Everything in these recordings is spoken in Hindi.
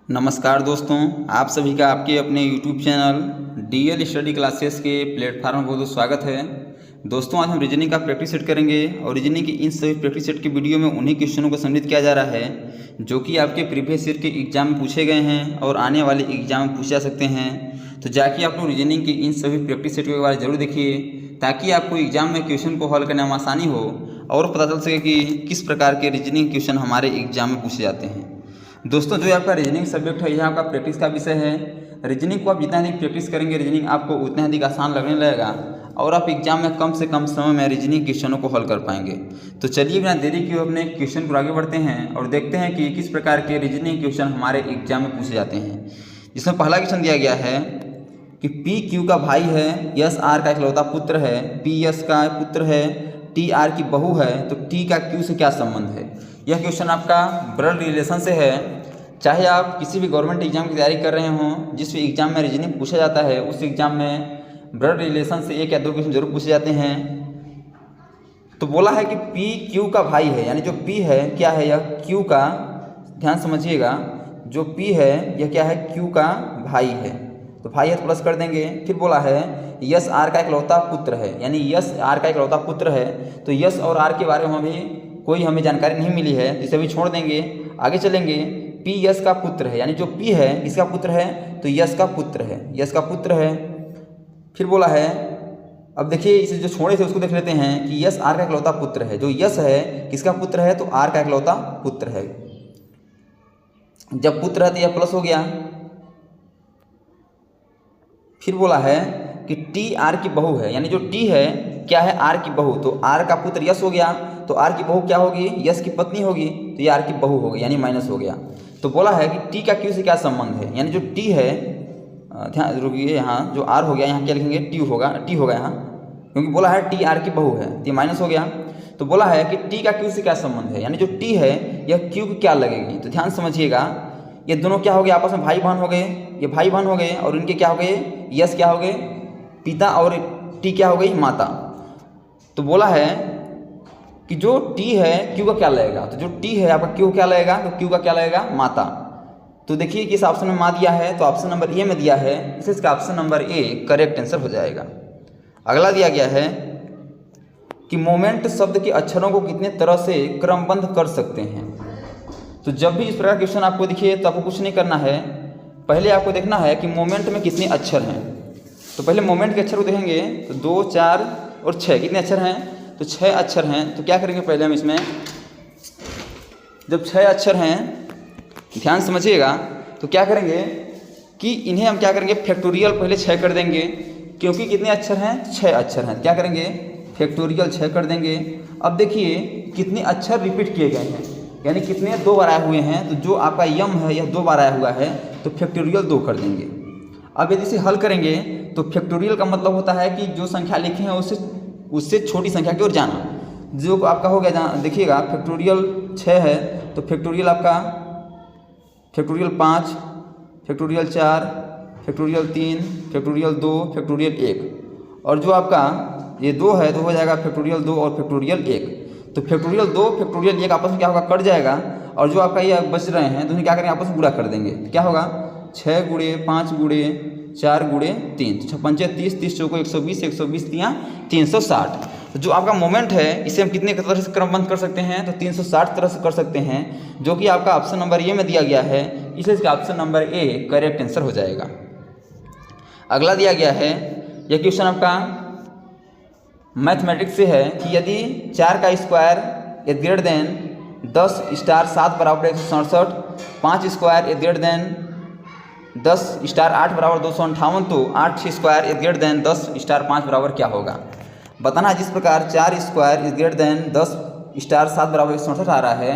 नमस्कार दोस्तों, आप सभी का आपके अपने YouTube channel DL study classes के प्लेटफार्म में बहुत बहुत स्वागत है। दोस्तों, आज हम रीजनिंग का प्रैक्टिस सेट करेंगे और रीजनिंग की इन सभी प्रैक्टिस सेट की वीडियो में उन्हीं क्वेश्चनों को सम्मिलित किया जा रहा है जो कि आपके प्रीवियस ईयर के एग्जाम में पूछे गए हैं और आने वाले एग्जाम में पूछे जा सकते हैं। तो जाके आप लोग रीजनिंग की इन सभी प्रैक्टिस सेट के बारे में जरूर देखिए ताकि आपको एग्जाम में क्वेश्चन को हल करने में आसानी हो और पता चल सके कि किस प्रकार के रीजनिंग क्वेश्चन हमारे एग्जाम में पूछे जाते हैं। दोस्तों, जो आपका रीजनिंग सब्जेक्ट है यह आपका प्रैक्टिस का विषय है। रीजनिंग को आप जितना अधिक प्रैक्टिस करेंगे रीजनिंग आपको उतना अधिक आसान लगने लगेगा और आप एग्जाम में कम से कम समय में रीजनिंग क्वेश्चनों को हल कर पाएंगे। तो चलिए बिना देरी किए अपने क्वेश्चन को आगे बढ़ते हैं और देखते हैं कि किस प्रकार के रीजनिंग क्वेश्चन हमारे एग्जाम में पूछे जाते हैं। जिसमें पहला क्वेश्चन दिया गया है कि पी क्यू का भाई है, यस आर का इकलौता पुत्र है, पी यस का पुत्र है, टी आर की बहू है, तो टी का क्यू से क्या संबंध है। यह क्वेश्चन आपका ब्लड रिलेशन से है। चाहे आप किसी भी गवर्नमेंट एग्जाम की तैयारी कर रहे हों, जिस भी एग्जाम में रीजनिंग पूछा जाता है उस एग्जाम में ब्लड रिलेशन से एक या दो क्वेश्चन जरूर पूछे जाते हैं। तो बोला है कि पी क्यू का भाई है, यानी जो पी है क्या है, यह क्यू का, ध्यान समझिएगा, जो पी है यह क्या है, क्यू का भाई है। तो भाई है तो प्लस कर देंगे। फिर बोला है यस आर का इकलौता पुत्र है, यानी यस आर का इकलौता पुत्र है। तो यस और आर के बारे में अभी कोई हमें जानकारी नहीं मिली है, इसे अभी छोड़ देंगे, आगे चलेंगे। पी यस का पुत्र है, यानी जो पी है इसका पुत्र है, तो यस का पुत्र है, यस का पुत्र है। फिर बोला है, अब देखिए इसे जो छोड़े थे उसको देख लेते हैं कि यस आर का इकलौता पुत्र है। जो यस है किसका पुत्र है, तो आर का इकलौता पुत्र है। जब पुत्र है तो यह प्लस हो गया। फिर बोला है कि टी आर की बहू है, यानी जो टी है क्या है, आर की बहू। तो आर का पुत्र यस हो गया, तो आर की बहू क्या होगी, यस की पत्नी होगी, तो ये आर की बहू होगी, यानी माइनस हो गया। तो बोला है कि टी का क्यू से क्या संबंध है, यानी जो टी है, ध्यान रुकिए, यहाँ जो आर हो गया यहाँ क्या लिखेंगे, टी होगा यहाँ, क्योंकि बोला है टी आर की बहू है, तो ये माइनस हो गया। तो बोला है कि टी का क्यू से क्या संबंध है, यानी जो टी है यह क्यू की क्या लगेगी। तो ध्यान समझिएगा, ये दोनों क्या हो गए, आपस में भाई बहन हो गए, ये भाई बहन हो गए और इनके क्या हो गए, यस क्या हो गए, पिता, और टी क्या हो गई, माता। तो बोला है कि जो टी है क्यू का क्या लगेगा, तो जो टी है आपका क्यू क्या लगेगा, तो क्यू का क्या लगेगा, माता। तो देखिए किस ऑप्शन में माँ दिया है, तो ऑप्शन नंबर ए में दिया है, इसका option number A correct answer हो जाएगा। अगला दिया गया है कि मोमेंट शब्द के अक्षरों को कितने तरह से क्रमबद्ध कर सकते हैं। तो जब भी इस प्रकार क्वेश्चन आपको दिखे तो आपको कुछ नहीं करना है, पहले आपको देखना है कि मोमेंट में कितने अक्षर हैं। तो पहले मोमेंट के अक्षर को देखेंगे, तो 2, 4 और 6 कितने अक्षर हैं, तो 6 अक्षर हैं। तो क्या करेंगे, पहले हम इसमें जब 6 अक्षर हैं, ध्यान समझिएगा, तो क्या करेंगे कि इन्हें हम क्या करेंगे, फैक्टोरियल पहले 6 कर देंगे, क्योंकि कितने अक्षर हैं, 6 अक्षर हैं। क्या करेंगे, फैक्टोरियल 6 कर देंगे। अब देखिए कितने अक्षर रिपीट किए गए हैं, यानी कितने 2 बार आए हुए हैं। तो जो आपका यम है यह 2 बार आया हुआ है, तो फैक्टोरियल 2 कर देंगे। अब यदि इसे हल करेंगे तो फैक्टोरियल का मतलब होता है कि जो संख्या लिखे हैं उससे छोटी संख्या की ओर जाना। जो आपका हो गया, देखिएगा फैक्टोरियल 6 है, तो फैक्टोरियल आपका factorial 5, factorial 4, factorial 3, factorial 2, factorial 1, और जो आपका ये 2 है तो हो जाएगा फैक्टोरियल 2 और फैक्टोरियल 1। तो फैक्टोरियल 2 फैक्टोरियल 1 आपस में क्या होगा, कट जाएगा, और जो आपका ये बच रहे हैं तो उन्हें क्या करेंगे, आपस में गुणा कर देंगे। क्या होगा, 6 गुणे 5 गुणे 4 गुणे 3, 6 पंचे 30, 30 चौको 120, 120 तियाँ 360। तो जो आपका मोमेंट है इसे हम कितने तरह से क्रमबद्ध कर सकते हैं, तो 360 तरह से कर सकते हैं, जो कि आपका ऑप्शन नंबर ए में दिया गया है, इसलिए इसका option number A correct answer हो जाएगा। अगला दिया गया है, यह क्वेश्चन आपका मैथमेटिक्स से है कि यदि 4 का square is greater than 10 star 7 बराबर 167, 5 square is greater than 10 star 8 बराबर 258, तो 8 square is greater than 10 star 5 बराबर क्या होगा। बताना है जिस प्रकार 4 square is greater than 10 star 7 बराबर 167 आ रहा है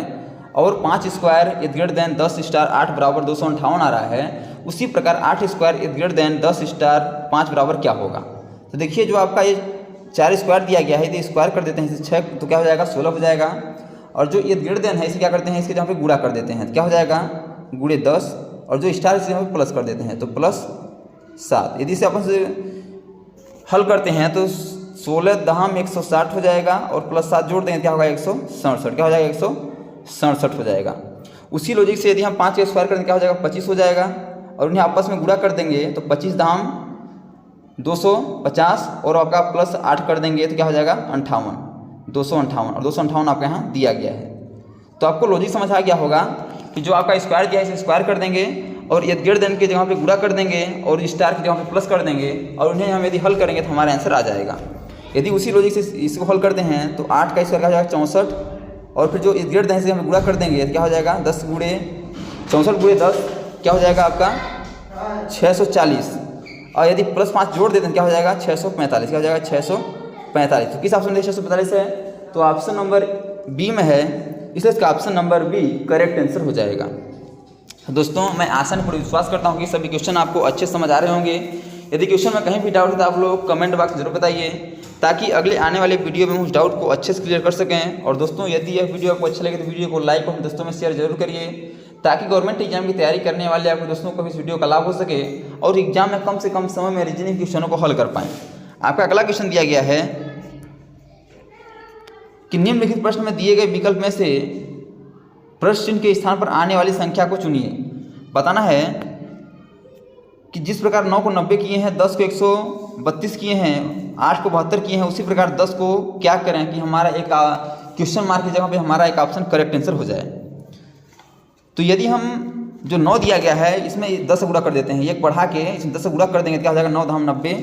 और 5 square is greater than 10 star 8 बराबर 258 आ रहा है, उसी प्रकार 8 square is greater than 10 star 5 बराबर क्या होगा। तो देखिए जो आपका ये 4 स्क्वायर दिया गया है, तो स्क्वायर कर देते हैं इसे 6, तो क्या हो जाएगा 16 हो जाएगा। और जो ये ग्रेटर देन है इसे क्या करते हैं, इसके जहाँ पे गुणा कर देते हैं, तो क्या हो जाएगा गुणे 10, और जो स्टार इसे यहाँ पे प्लस कर देते हैं, तो प्लस 7। यदि इसे अपन से हल करते हैं तो 16 दहम 160 हो जाएगा, और प्लस 7 जोड़ देंगे क्या होगा 167, क्या हो जाएगा 167 हो जाएगा। उसी लॉजिक से यदि हम 5 का स्क्वायर करेंगे क्या हो जाएगा 25 हो जाएगा, और उन्हें आपस में गुणा कर देंगे तो 25 धाम 250 और आपका प्लस 8 कर देंगे तो क्या हो जाएगा 58, 258 और 258 आपके यहाँ दिया गया है। तो आपको लॉजिक समझ आ गया होगा कि जो आपका स्क्वायर दिया है इसे स्क्वायर कर देंगे और ये ग्रेटर देन की जगह पे गुणा कर देंगे और स्टार की जगह पे प्लस कर देंगे, और उन्हें हम यदि हल करेंगे तो हमारा आंसर आ जाएगा। यदि उसी लॉजिक से इसको हल करते हैं तो 8 का स्क्वायर क्या हो जाएगा 64, और फिर जो ग्रेटर देन से हम गुणा कर देंगे तो क्या हो जाएगा 10 गुणे 64 गुणे 10 क्या हो जाएगा आपका 640, और यदि प्लस 5 जोड़ देते हैं क्या हो जाएगा 645, क्या हो जाएगा 645। तो किस ऑप्शन में 645 है? तो ऑप्शन नंबर बी में है, इसलिए इसका option number B correct answer हो जाएगा। दोस्तों मैं आशा पर विश्वास करता हूँ कि सभी क्वेश्चन आपको अच्छे समझ आ रहे होंगे। यदि क्वेश्चन में कहीं भी डाउट है तो आप लोग कमेंट बॉक्स में जरूर बताइए, ताकि अगले आने वाले वीडियो में उस डाउट को अच्छे से क्लियर कर सकें। और दोस्तों यदि यह वीडियो आपको अच्छा लगे तो वीडियो को लाइक और दोस्तों में शेयर जरूर करिए, ताकि गवर्नमेंट एग्जाम की तैयारी करने वाले आपके दोस्तों को भी इस वीडियो का लाभ हो सके और एग्जाम में कम से कम समय में रीजनिंग क्वेश्चनों को हल कर पाएँ। आपका अगला क्वेश्चन दिया गया है कि निम्नलिखित प्रश्न में दिए गए विकल्प में से प्रश्न चिन्ह के स्थान पर आने वाली संख्या को चुनिए। बताना है कि जिस प्रकार 9 को 90 किए हैं, 10 को 132 किए हैं, 8 को 72 किए हैं, उसी प्रकार 10 को क्या करें कि हमारा एक क्वेश्चन मार्क की जगह पे हमारा एक ऑप्शन करेक्ट आंसर हो जाए। तो यदि हम जो 9 दिया गया है इसमें 10 से गुणा कर देते हैं, एक बढ़ा के इसमें 10 से गुणा कर देंगे क्या हो जाएगा 9 धाम 90।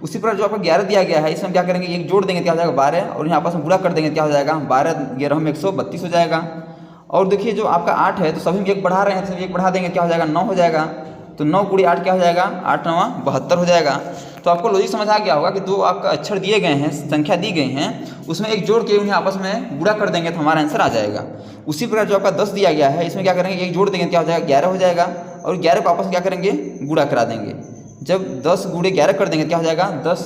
उसी प्रकार जो आपका 11 दिया गया है इसमें क्या करेंगे एक जोड़ देंगे क्या हो जाएगा 12, और यहाँ आपस में गुणा कर देंगे क्या हो जाएगा 12 11 में 132 हो जाएगा। और देखिए जो आपका 8 है तो सभी में एक बढ़ा रहे हैं तो एक बढ़ा देंगे क्या हो जाएगा 9 हो जाएगा। तो 9 गुणे 8 क्या हो जाएगा 8 9 72 हो जाएगा। तो आपको लॉजिक समझ आ गया होगा कि दो आपका अक्षर दिए गए हैं, संख्या दी गई हैं, उसमें एक जोड़ के उन्हें आपस में गुणा कर देंगे तो हमारा आंसर आ जाएगा। उसी प्रकार जो आपका 10 दिया गया है इसमें क्या करेंगे एक जोड़ देंगे क्या हो जाएगा 11 हो जाएगा, और 11 को आपस में क्या करेंगे गुणा करा देंगे। जब 10 गुणे 11 कर देंगे क्या हो जाएगा 10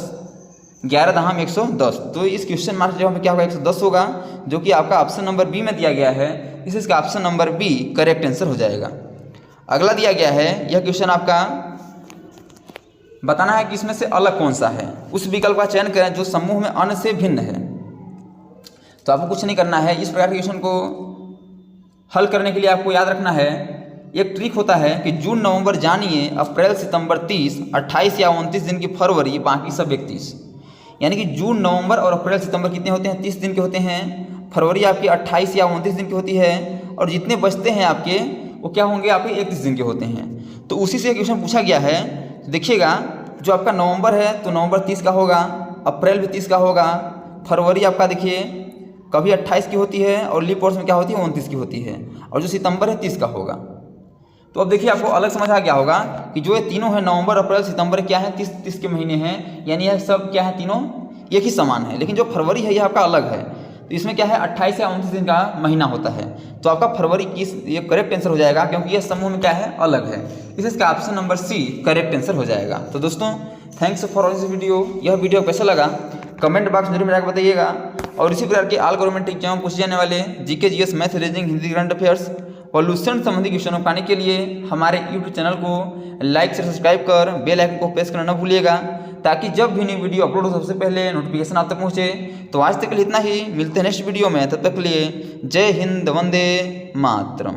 11 दहाम 110। तो इस क्वेश्चन मार्क जगह पे क्या होगा 110 होगा, जो कि आपका ऑप्शन नंबर बी में दिया गया है, इस इसका option number B correct answer हो जाएगा। अगला दिया गया है यह क्वेश्चन आपका बताना है कि इसमें से अलग कौन सा है। उस विकल्प का चयन करें जो समूह में अन्य से भिन्न है। तो आपको कुछ नहीं करना है, इस प्रकार के क्वेश्चन को हल करने के लिए आपको याद रखना है एक ट्रिक होता है कि जून नवंबर जानिए, अप्रैल सितंबर 30, 28 या 29 दिन की फरवरी, बाकी सब 31। यानी कि जून नवंबर और अप्रैल सितंबर कितने होते हैं 30 दिन के होते हैं, फरवरी आपकी 28 या 29 दिन की होती है, और जितने बचते हैं आपके वो क्या होंगे आपके 31 दिन के होते हैं। तो उसी से क्वेश्चन पूछा गया है। तो देखिएगा जो आपका नवंबर है तो नवंबर 30 का होगा, अप्रैल भी 30 का होगा, फरवरी आपका देखिए कभी 28 की होती है और लीप वर्ष में क्या होती है 29 की होती है, और जो सितंबर है 30 का होगा। तो अब देखिए आपको अलग समझ आ गया होगा कि जो ये तीनों है नवंबर अप्रैल सितंबर क्या है 30 के महीने हैं, यानी यह सब क्या है तीनों एक ही समान है। लेकिन जो फरवरी है यह आपका अलग है, तो इसमें क्या है 28 या 29 दिन का महीना होता है। तो आपका फरवरी की ये करेक्ट आंसर हो जाएगा, क्योंकि यह समूह में क्या है अलग है, इसका option number C correct answer हो जाएगा। तो दोस्तों thanks for watching this video. यह वीडियो कैसा लगा कमेंट बॉक्स में जरूर मेरा बताइएगा, और इसी प्रकार के ऑल गवर्नमेंट एग्जाम पूछे जाने वाले GK GS math reasoning Hindi current affairs pollution संबंधी क्वेश्चनों पाने के लिए हमारे यूट्यूब चैनल को लाइक से सब्सक्राइब कर बेल आइकन को प्रेस करना न भूलिएगा, ताकि जब भी नई वीडियो अपलोड हो सबसे पहले नोटिफिकेशन आप तक पहुँचे। तो आज तक के लिए इतना ही, मिलते हैं नेक्स्ट वीडियो में, तब तक के लिए जय हिंद, वंदे मातरम।